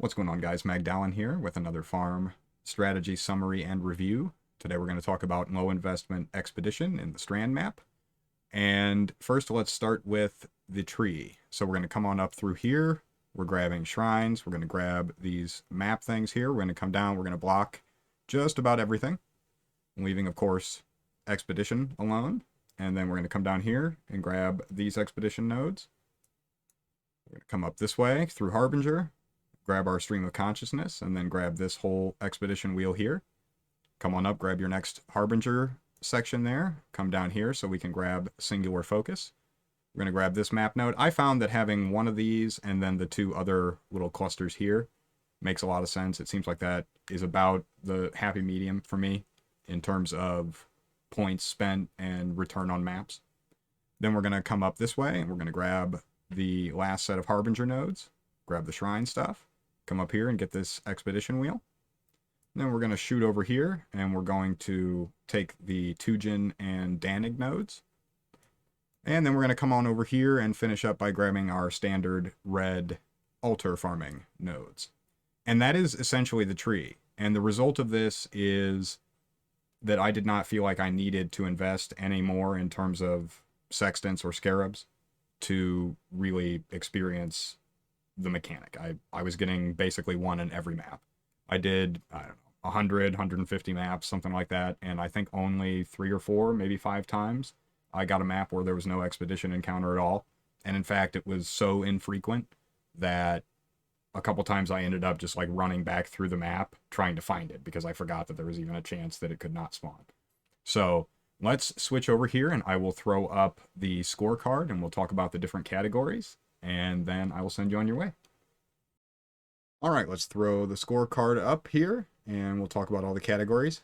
What's going on, guys? Magdallan here with another farm strategy summary and review. Today we're going to talk about low investment expedition in the Strand map. And first, let's start with the tree. So we're going to come on up through here. We're grabbing shrines. We're going to grab these map things here. We're going to come down. We're going to block just about everything, leaving, of course, expedition alone. And then we're going to come down here and grab these expedition nodes. We're going to come up this way through Harbinger, grab our stream of consciousness, and then grab this whole expedition wheel here. Come on up, grab your next Harbinger section there. Come down here so we can grab singular focus. We're going to grab this map node. I found that having one of these and then the two other little clusters here makes a lot of sense. It seems like that is about the happy medium for me in terms of points spent and return on maps. Then we're going to come up this way and we're going to grab the last set of Harbinger nodes, grab the shrine stuff, come up here and get this expedition wheel. Then we're going to shoot over here and we're going to take the Tujin and Danig nodes. And then we're going to come on over here and finish up by grabbing our standard red altar farming nodes. And that is essentially the tree. And the result of this is that I did not feel like I needed to invest any more in terms of sextants or scarabs to really experience the mechanic. I was getting basically one in every map. I did, I don't know, 100, 150 maps, something like that, and I think only 3 or 4, maybe 5 times I got a map where there was no expedition encounter at all. And in fact, it was so infrequent that a couple times I ended up just like running back through the map trying to find it because I forgot that there was even a chance that it could not spawn. So let's switch over here and I will throw up the scorecard and we'll talk about the different categories and then I will send you on your way. All right, let's throw the scorecard up here and we'll talk about all the categories.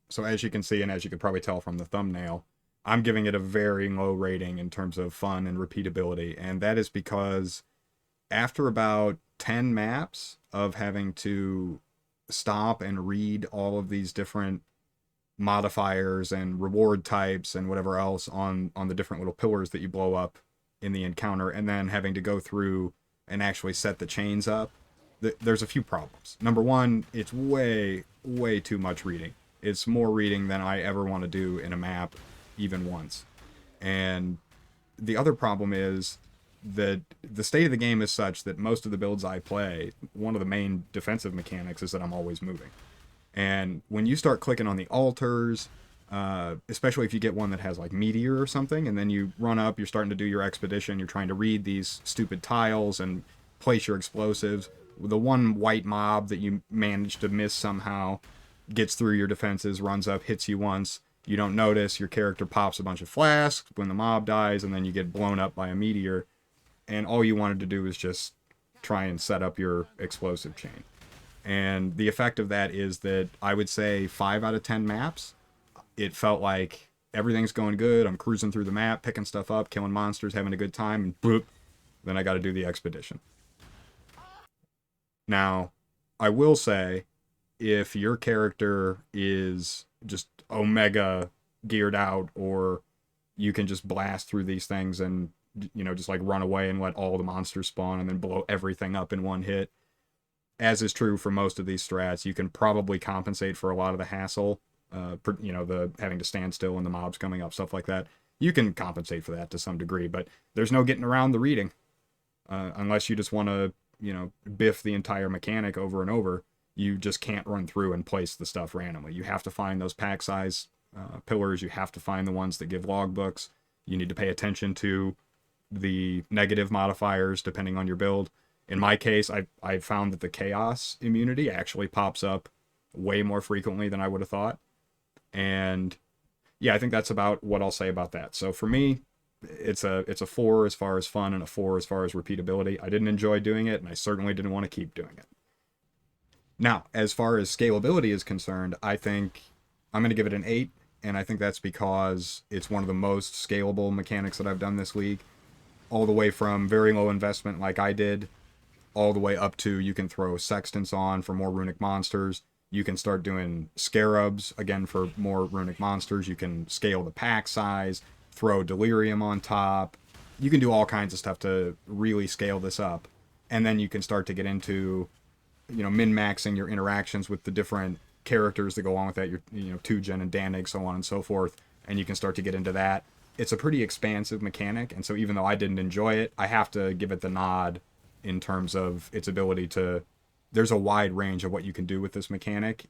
So as you can see, and as you could probably tell from the thumbnail, I'm giving it a very low rating in terms of fun and repeatability. And that is because after about 10 maps of having to stop and read all of these different modifiers and reward types and whatever else on the different little pillars that you blow up in the encounter, and then having to go through and actually set the chains up, there's a few problems. Number one, it's way too much reading. It's more reading than I ever want to do in a map, even once. And the other problem is that the state of the game is such that most of the builds I play, one of the main defensive mechanics is that I'm always moving. And when you start clicking on the altars, especially if you get one that has like meteor or something, and then you run up, you're starting to do your expedition, you're trying to read these stupid tiles and place your explosives. The one white mob that you manage to miss somehow gets through your defenses, runs up, hits you once. You don't notice, your character pops a bunch of flasks when the mob dies, and then you get blown up by a meteor. And all you wanted to do was just try and set up your explosive chain. And the effect of that is that I would say 5 out of 10 maps, it felt like everything's going good. I'm cruising through the map, picking stuff up, killing monsters, having a good time, and boop, then I got to do the expedition. Now, I will say, if your character is just omega geared out, or you can just blast through these things and, you know, just like run away and let all the monsters spawn and then blow everything up in one hit, as is true for most of these strats, you can probably compensate for a lot of the hassle, you know, the having to stand still and the mobs coming up, stuff like that. You can compensate for that to some degree, but there's no getting around the reading, unless you just want to, you know, biff the entire mechanic over and over. You just can't run through and place the stuff randomly. You have to find those pack size pillars. You have to find the ones that give logbooks. You need to pay attention to the negative modifiers depending on your build. In my case, I found that the chaos immunity actually pops up way more frequently than I would have thought. And yeah, I think that's about what I'll say about that. So for me, it's a 4 as far as fun and a 4 as far as repeatability. I didn't enjoy doing it, and I certainly didn't want to keep doing it. Now, as far as scalability is concerned, I think I'm going to give it an 8, and I think that's because it's one of the most scalable mechanics that I've done this week, all the way from very low investment like I did, all the way up to you can throw sextants on for more runic monsters. You can start doing scarabs, again, for more runic monsters. You can scale the pack size, throw delirium on top. You can do all kinds of stuff to really scale this up. And then you can start to get into min-maxing your interactions with the different characters that go along with that, your Tujen and Danig, so on and so forth, and you can start to get into that. It's a pretty expansive mechanic, and so even though I didn't enjoy it, I have to give it the nod in terms of its ability to. There's a wide range of what you can do with this mechanic,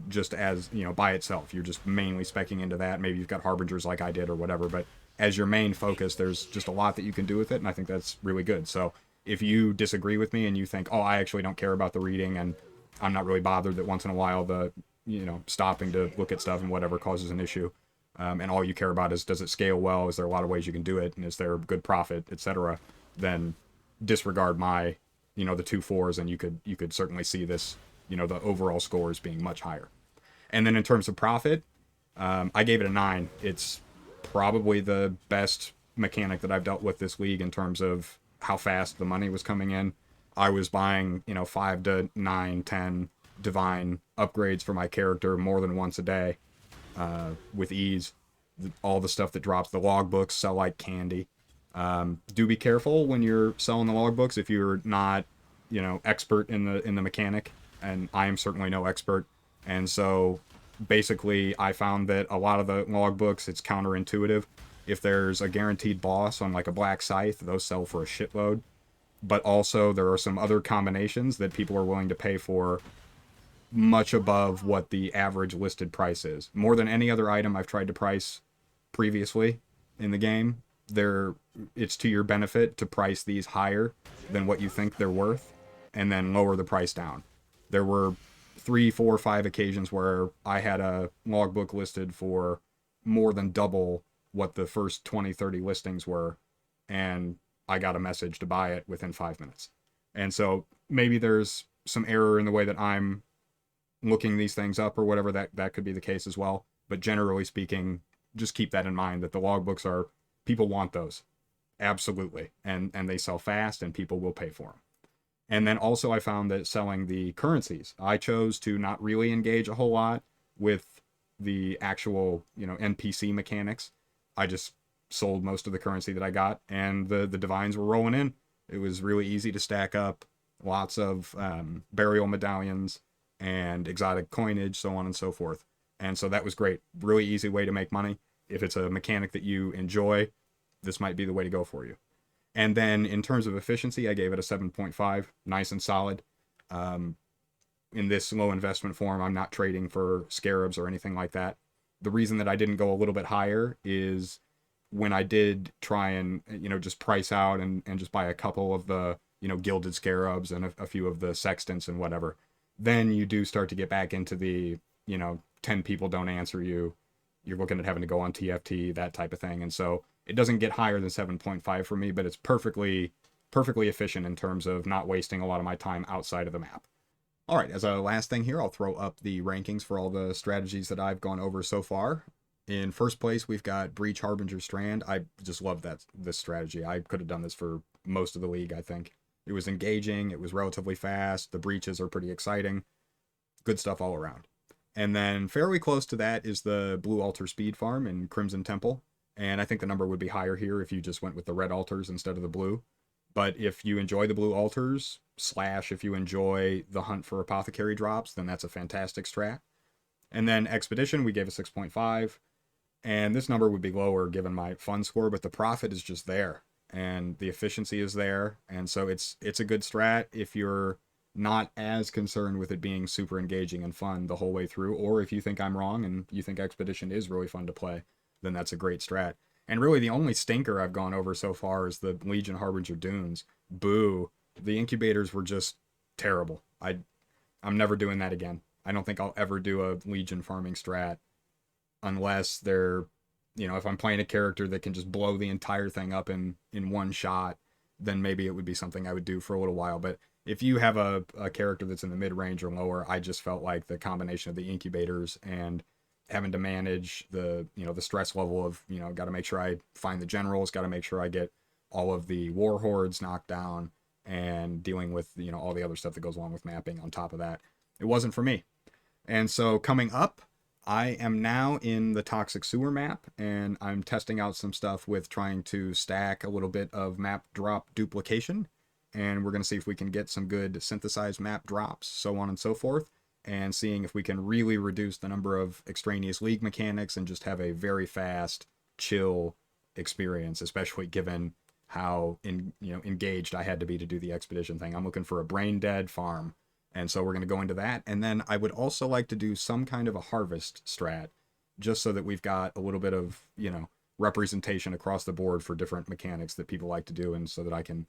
just as by itself. You're just mainly specking into that. Maybe you've got harbingers like I did or whatever, but as your main focus, there's just a lot that you can do with it, and I think that's really good. So if you disagree with me and you think, oh, I actually don't care about the reading and I'm not really bothered that once in a while the stopping to look at stuff and whatever causes an issue, and all you care about is does it scale well, is there a lot of ways you can do it, and is there good profit, etc., then disregard my the 2 4s, and you could certainly see this the overall scores being much higher. And then in terms of profit, I gave it a 9. It's probably the best mechanic that I've dealt with this league in terms of how fast the money was coming in. I was buying 5 to 9, 10 divine upgrades for my character more than once a day, with ease. All the stuff that drops, the logbooks sell like candy. Do be careful when you're selling the logbooks if you're not expert in the mechanic, and I am certainly no expert. And so basically I found that a lot of the logbooks, it's counterintuitive. If there's a guaranteed boss on like a black scythe, those sell for a shitload. But also there are some other combinations that people are willing to pay for much above what the average listed price is. More than any other item I've tried to price previously in the game, it's to your benefit to price these higher than what you think they're worth and then lower the price down. There were 3, 4, 5 occasions where I had a logbook listed for more than double what the first 20, 30 listings were, and I got a message to buy it within 5 minutes. And so maybe there's some error in the way that I'm looking these things up or whatever, that could be the case as well. But generally speaking, just keep that in mind, that the logbooks are, people want those. Absolutely. And they sell fast and people will pay for them. And then also I found that selling the currencies, I chose to not really engage a whole lot with the actual, NPC mechanics. I just sold most of the currency that I got, and the divines were rolling in. It was really easy to stack up lots of burial medallions and exotic coinage, so on and so forth. And so that was great. Really easy way to make money. If it's a mechanic that you enjoy, this might be the way to go for you. And then in terms of efficiency, I gave it a 7.5, nice and solid. In this low investment form, I'm not trading for scarabs or anything like that. The reason that I didn't go a little bit higher is when I did try and, just price out and just buy a couple of the, gilded scarabs and a few of the sextants and whatever, then you do start to get back into the, 10 people don't answer you. You're looking at having to go on TFT, that type of thing. And so it doesn't get higher than 7.5 for me, but it's perfectly efficient in terms of not wasting a lot of my time outside of the map. All right, as a last thing here, I'll throw up the rankings for all the strategies that I've gone over so far. In first place, we've got Breach, Harbinger, Strand. I just love this strategy. I could have done this for most of the league, I think. It was engaging, it was relatively fast, the breaches are pretty exciting. Good stuff all around. And then fairly close to that is the Blue Altar Speed Farm in Crimson Temple. And I think the number would be higher here if you just went with the red altars instead of the blue. But if you enjoy the blue altars, / if you enjoy the hunt for apothecary drops, then that's a fantastic strat. And then Expedition, we gave a 6.5. And this number would be lower given my fun score, but the profit is just there. And the efficiency is there. And so it's a good strat if you're not as concerned with it being super engaging and fun the whole way through. Or if you think I'm wrong and you think Expedition is really fun to play, then that's a great strat. And really the only stinker I've gone over so far is the Legion Harbinger Dunes. Boo. The incubators were just terrible. I'm never doing that again. I don't think I'll ever do a Legion farming strat unless they're, if I'm playing a character that can just blow the entire thing up in one shot, then maybe it would be something I would do for a little while. But if you have a character that's in the mid-range or lower, I just felt like the combination of the incubators and having to manage the stress level of, got to make sure I find the generals, got to make sure I get all of the war hordes knocked down, and dealing with, all the other stuff that goes along with mapping on top of that. It wasn't for me. And so coming up, I am now in the Toxic Sewer map, and I'm testing out some stuff with trying to stack a little bit of map drop duplication and we're going to see if we can get some good synthesized map drops, so on and so forth, and seeing if we can really reduce the number of extraneous league mechanics and just have a very fast, chill experience, especially given how engaged I had to be to do the expedition thing. I'm looking for a brain dead farm, and so we're going to go into that. And then I would also like to do some kind of a harvest strat, just so that we've got a little bit of representation across the board for different mechanics that people like to do, and so that I can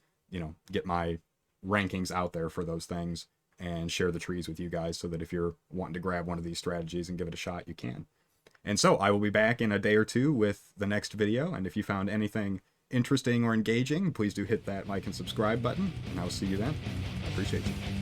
get my rankings out there for those things and share the trees with you guys, so that if you're wanting to grab one of these strategies and give it a shot, you can. And so I will be back in a day or two with the next video, and if you found anything interesting or engaging, please do hit that like and subscribe button, and I'll see you then. I appreciate you.